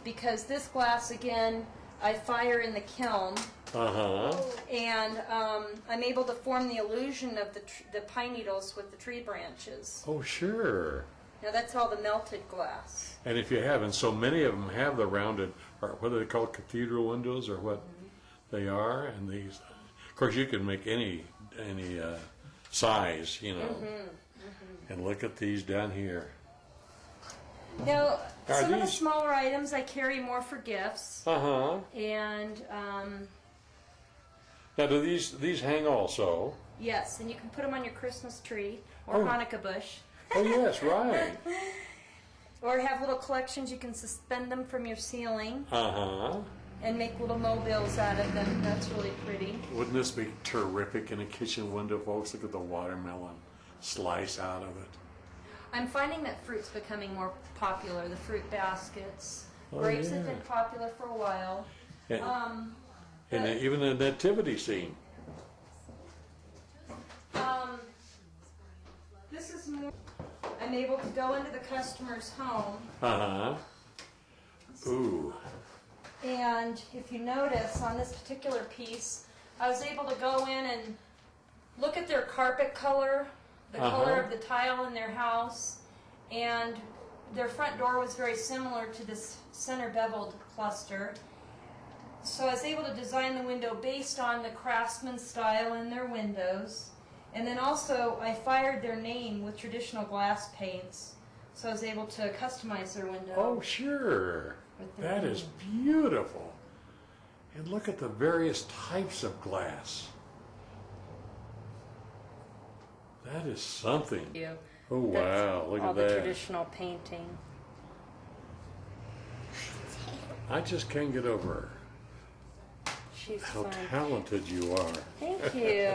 because this glass, again, I fire in the kiln, and I'm able to form the illusion of the pine needles with the tree branches. Oh, sure. Now that's all the melted glass. And if you have, and so many of them have the rounded, or what are they called, cathedral windows, or what they are, and these, of course, you can make any size, you know. And look at these down here. Now, some of the smaller items I carry more for gifts. And now, do these hang also? yes, and you can put them on your Christmas tree or Hanukkah bush. Oh yes, right. Or have little collections. You can suspend them from your ceiling. And make little mobiles out of them. That's really pretty. Wouldn't this be terrific in a kitchen window, folks? Look at the watermelon slice out of it. I'm finding that fruit's becoming more popular, the fruit baskets. Grapes have been popular for a while. And even the nativity scene. This is more, I'm able to go into the customer's home. Ooh. And if you notice on this particular piece, I was able to go in and look at their carpet color, the color of the tile in their house, and their front door was very similar to this center beveled cluster. So I was able to design the window based on the craftsman style in their windows. And then also I fired their name with traditional glass paints, so I was able to customize their window. Oh, sure. That is beautiful. And look at the various types of glass. That is something. Oh, wow. Look at that. All the traditional painting. I just can't get over how talented you are. Thank you.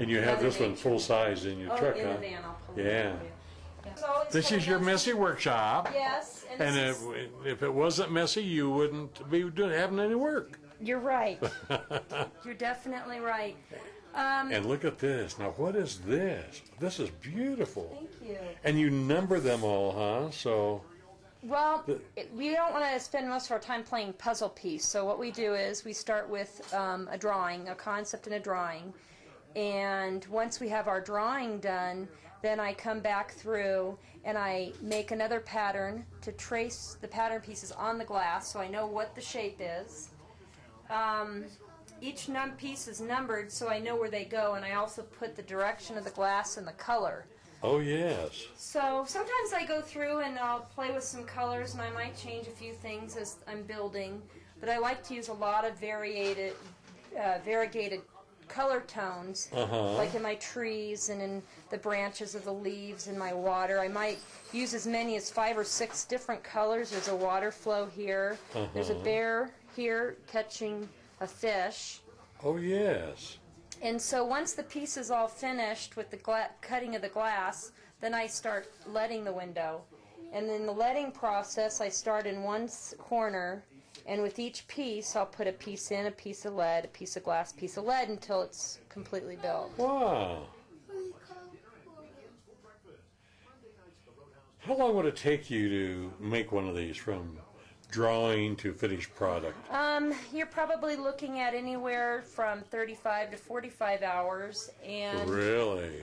And you have this one full size in your truck, in huh? the van, I'll pull it Yeah. for you. This is your messy workshop. Yes. And if it wasn't messy, you wouldn't be having any work. You're right. You're definitely right. And look at this. Now, what is this? This is beautiful. Thank you. And you number them all, huh? So. Well, we don't want to spend most of our time playing puzzle piece. So what we do is we start with a drawing, a concept and a drawing. And once we have our drawing done, then I come back through and I make another pattern to trace the pattern pieces on the glass so I know what the shape is. Each piece is numbered so I know where they go, and I also put the direction of the glass and the color. Oh, yes. So sometimes I go through and I'll play with some colors, and I might change a few things as I'm building, but I like to use a lot of variegated color tones, like in my trees and in the branches of the leaves and my water. I might use as many as 5 or 6 different colors. There's a water flow here. There's a bear here catching a fish. Oh, yes. And so once the piece is all finished with the cutting of the glass, then I start leading the window. And in the leading process, I start in one corner, and with each piece, I'll put a piece in, a piece of lead, a piece of glass, a piece of lead, until it's completely built. Wow. How long would it take you to make one of these from drawing to finished product? You're probably looking at anywhere from 35 to 45 hours. And really?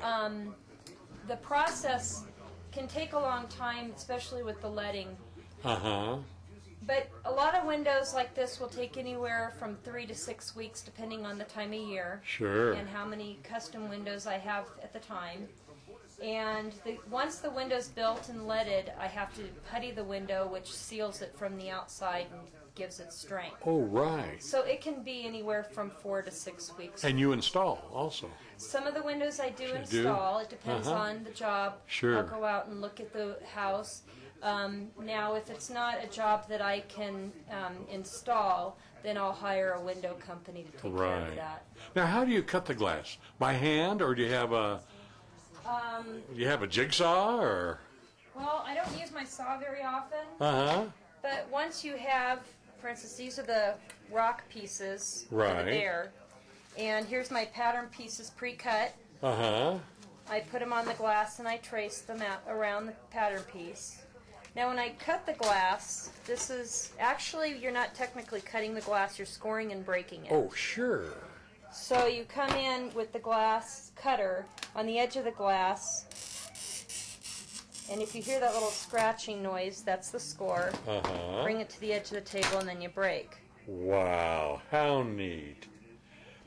The process can take a long time, especially with the leading. But a lot of windows like this will take anywhere from 3 to 6 weeks, depending on the time of year. Sure. And how many custom windows I have at the time. And once the window's built and leaded, I have to putty the window, which seals it from the outside and gives it strength. Oh, right. So it can be anywhere from 4 to 6 weeks. And you install also? Some of the windows I do install. It depends on the job. Sure. I'll go out and look at the house. Now, if it's not a job that I can install, then I'll hire a window company to take care of that. Now, how do you cut the glass? By hand, or do you have a jigsaw, or? Well, I don't use my saw very often. But once you have, for instance, these are the rock pieces for the bear, and here's my pattern pieces pre-cut. I put them on the glass and I trace them out around the pattern piece. Now when I cut the glass, this is, actually you're not technically cutting the glass, you're scoring and breaking it. Oh, sure. So you come in with the glass cutter on the edge of the glass, and if you hear that little scratching noise, that's the score. Uh-huh. Bring it to the edge of the table and then you break. Wow, how neat.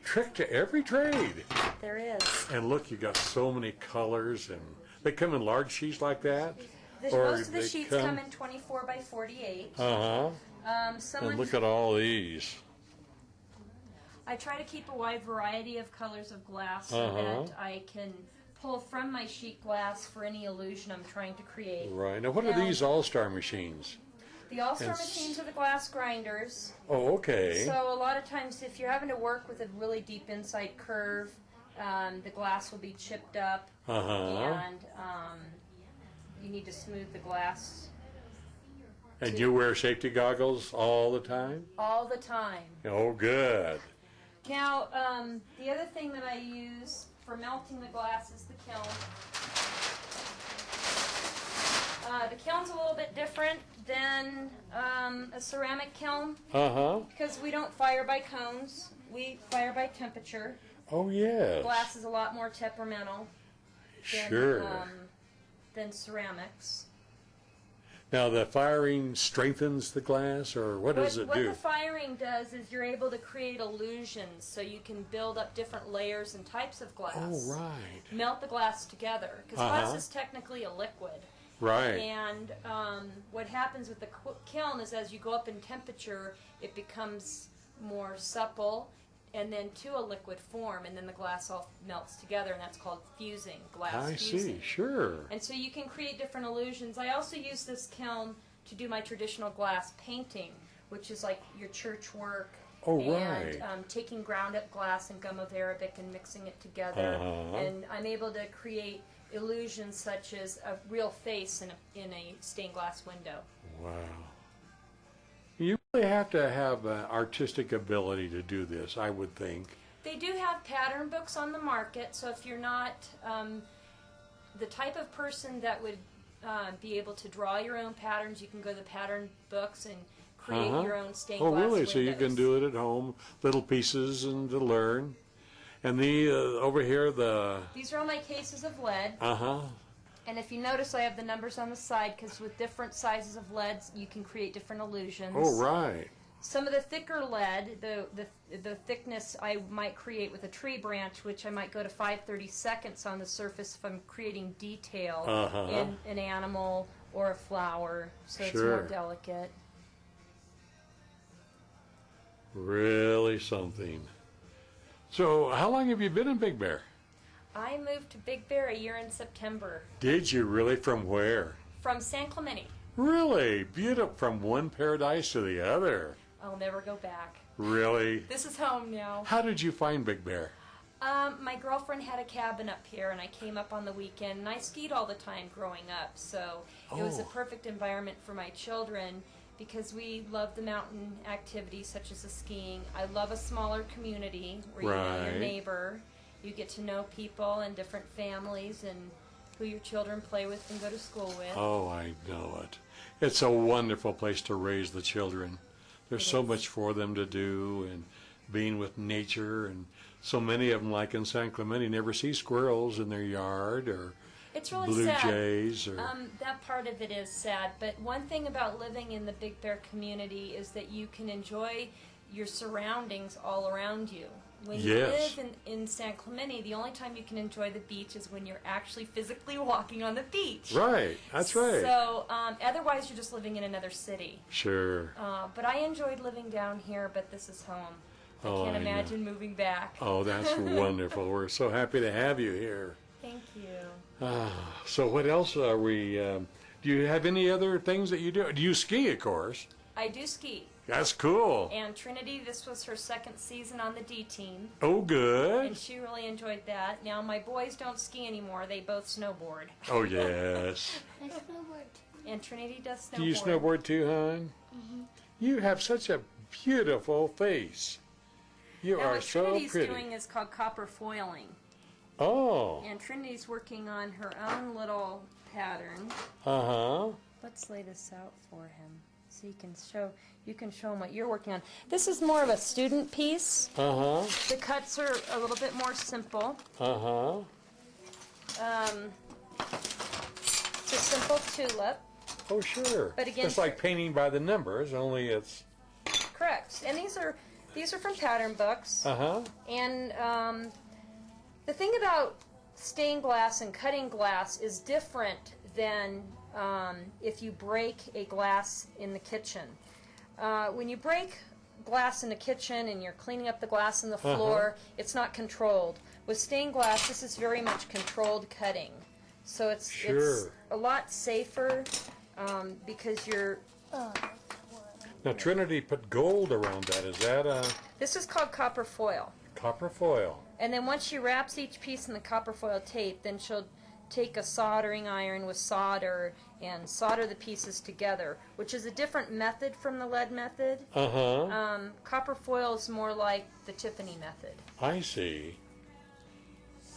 Trick to every trade. There is. And look, you got so many colors, and they come in large sheets like that? Most of the sheets come in 24 by 48. Uh-huh. And look at all these. I try to keep a wide variety of colors of glass so that I can pull from my sheet glass for any illusion I'm trying to create. Right. Now, what are these All-Star machines? The All-Star machines are the glass grinders. Oh, okay. So a lot of times if you're having to work with a really deep inside curve, the glass will be chipped up, and you need to smooth the glass. And you wear safety goggles all the time? All the time. Oh, good. Now, the other thing that I use for melting the glass is the kiln. The kiln's a little bit different than a ceramic kiln because we don't fire by cones, we fire by temperature. Oh, yes. Glass is a lot more temperamental than ceramics. Now, the firing strengthens the glass, or what does it do? What the firing does is you're able to create illusions, so you can build up different layers and types of glass. Oh, right. Melt the glass together, because glass is technically a liquid. Right. And what happens with the kiln is as you go up in temperature, it becomes more supple, and then to a liquid form, and then the glass all melts together, and that's called fusing, glass fusing. I see, sure. And so you can create different illusions. I also use this kiln to do my traditional glass painting, which is like your church work. Oh, and, right. taking ground up glass and gum of Arabic and mixing it together. And I'm able to create illusions such as a real face in a stained glass window. Wow. You really have to have an artistic ability to do this, I would think. They do have pattern books on the market, so if you're not the type of person that would be able to draw your own patterns, you can go to the pattern books and create your own stained glass really? windows. So you can do it at home, little pieces and to learn. And the over here, these are all my cases of lead. And if you notice, I have the numbers on the side because with different sizes of leads, you can create different illusions. Oh, right. Some of the thicker lead, the thickness I might create with a tree branch, which I might go to 5/32 on the surface if I'm creating detail in an animal or a flower, so it's more delicate. Really something. So, how long have you been in Big Bear? I moved to Big Bear a year in September. Did you really? From where? From San Clemente. Really? Beautiful. From one paradise to the other. I'll never go back. Really? This is home now. How did you find Big Bear? My girlfriend had a cabin up here, and I came up on the weekend, and I skied all the time growing up, so it was a perfect environment for my children because we love the mountain activities such as the skiing. I love a smaller community where you know your neighbor. You get to know people and different families and who your children play with and go to school with. Oh, I know it. It's a wonderful place to raise the children. There's so much for them to do, and being with nature, and so many of them, like in San Clemente, never see squirrels in their yard or it's really blue sad. jays. Or that part of it is sad, but one thing about living in the Big Bear community is that you can enjoy your surroundings all around you. When you live in San Clemente, the only time you can enjoy the beach is when you're actually physically walking on the beach. Right, that's right. So otherwise you're just living in another city. Sure. But I enjoyed living down here, but this is home. I can't imagine moving back. Oh, that's wonderful. We're so happy to have you here. Thank you. So what else are we, do you have any other things that you do? Do you ski, of course? I do ski. That's cool. And Trinity, this was her second season on the D team. Oh, good. And she really enjoyed that. Now, my boys don't ski anymore. They both snowboard. Oh, yes. I snowboard. And Trinity does snowboard. Do you snowboard too, hon? Mm-hmm. You have such a beautiful face. You now, are what so Trinity's pretty. doing is called copper foiling. Oh. And Trinity's working on her own little pattern. Uh-huh. let's lay this out for him so you can show him what you're working on. This is more of a student piece. Uh-huh. The cuts are a little bit more simple. Uh-huh. It's a simple tulip. Oh, sure. But again, it's like painting by the numbers, only it's... Correct. And these are from pattern books. Uh-huh. And the thing about stained glass and cutting glass is different than if you break a glass in the kitchen. When you break glass in the kitchen and you're cleaning up the glass on the floor, it's not controlled. With stained glass, this is very much controlled cutting. So it's a lot safer because you're... Now, Trinity put gold around that. Is that a... This is called copper foil. Copper foil. And then once she wraps each piece in the copper foil tape, then she'll take a soldering iron with solder and solder the pieces together, which is a different method from the lead method. Uh-huh. Copper foil is more like the Tiffany method. I see.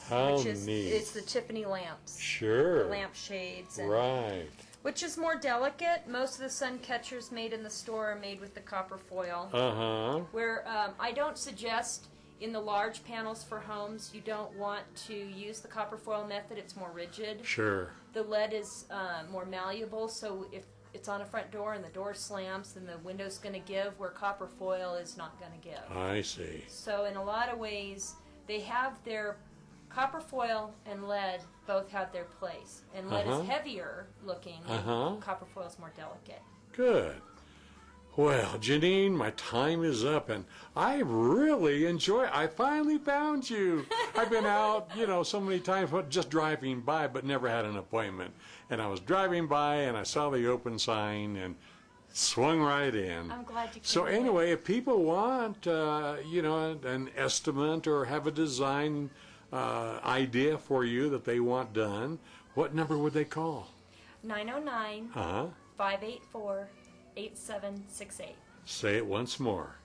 How neat. It's the Tiffany lamps. Sure. The lamp shades. And, right. Which is more delicate. Most of the sun catchers made in the store are made with the copper foil. Uh-huh. Where I don't suggest in the large panels for homes, you don't want to use the copper foil method. It's more rigid. Sure. The lead is more malleable, so if it's on a front door and the door slams, then the window's going to give, where copper foil is not going to give. I see. So in a lot of ways, they have their copper foil and lead both have their place. And lead is heavier looking, and copper foil is more delicate. Good. Well, Janine, my time is up, and I really I finally found you. I've been out, so many times just driving by, but never had an appointment. And I was driving by, and I saw the open sign, and swung right in. I'm glad you came. So anyway, if people want, an estimate or have a design idea for you that they want done, what number would they call? 909-584-8768. Say it once more.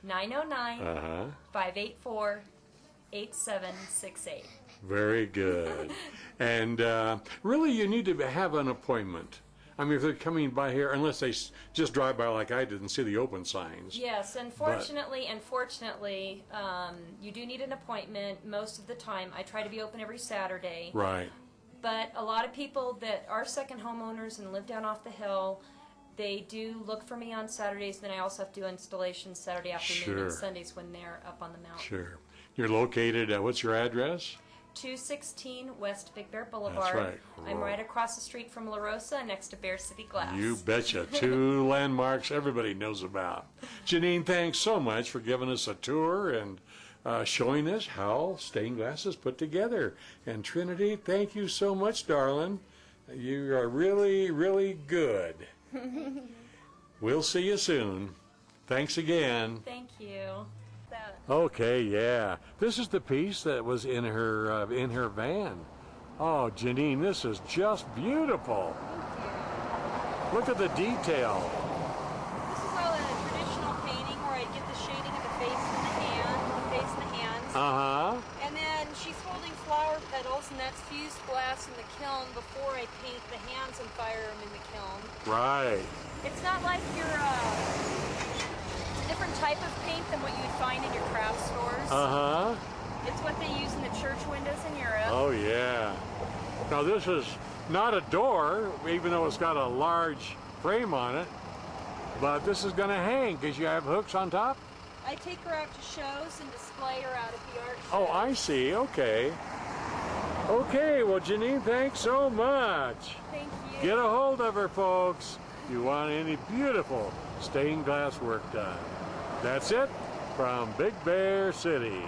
909-584-8768. Very good. And really, you need to have an appointment. I mean, if they're coming by here, unless they just drive by like I did and see the open signs. Yes, unfortunately, you do need an appointment most of the time. I try to be open every Saturday. Right. But a lot of people that are second homeowners and live down off the hill, they do look for me on Saturdays. Then I also have to do installations Saturday afternoon and Sundays when they're up on the mountain. Sure. You're located at, what's your address? 216 West Big Bear Boulevard. That's right. I'm right across the street from La Rosa, next to Bear City Glass. You betcha. Two landmarks everybody knows about. Janine, thanks so much for giving us a tour and showing us how stained glass is put together. And Trinity, thank you so much, darling. You are really, really good. We'll see you soon. Thanks again. Thank you. Okay, yeah. This is the piece that was in her van. Oh, Janine, this is just beautiful. Thank you. Look at the detail. This is all a traditional painting where I get the shading of the face and the hands. And then she's holding flower petals, and that's fused glass in the kiln before I paint the hands and fire them in the kiln. Right. It's not like your different type of paint than what you would find in your craft stores. It's what they use in the church windows in Europe. Oh, yeah. Now, this is not a door, even though it's got a large frame on it, but this is going to hang because you have hooks on top? I take her out to shows and display her out at the art show. Oh, I see. Okay. Okay, well, Janine, thanks so much. Thank you. Get a hold of her, folks. You want any beautiful stained glass work done. That's it from Big Bear City.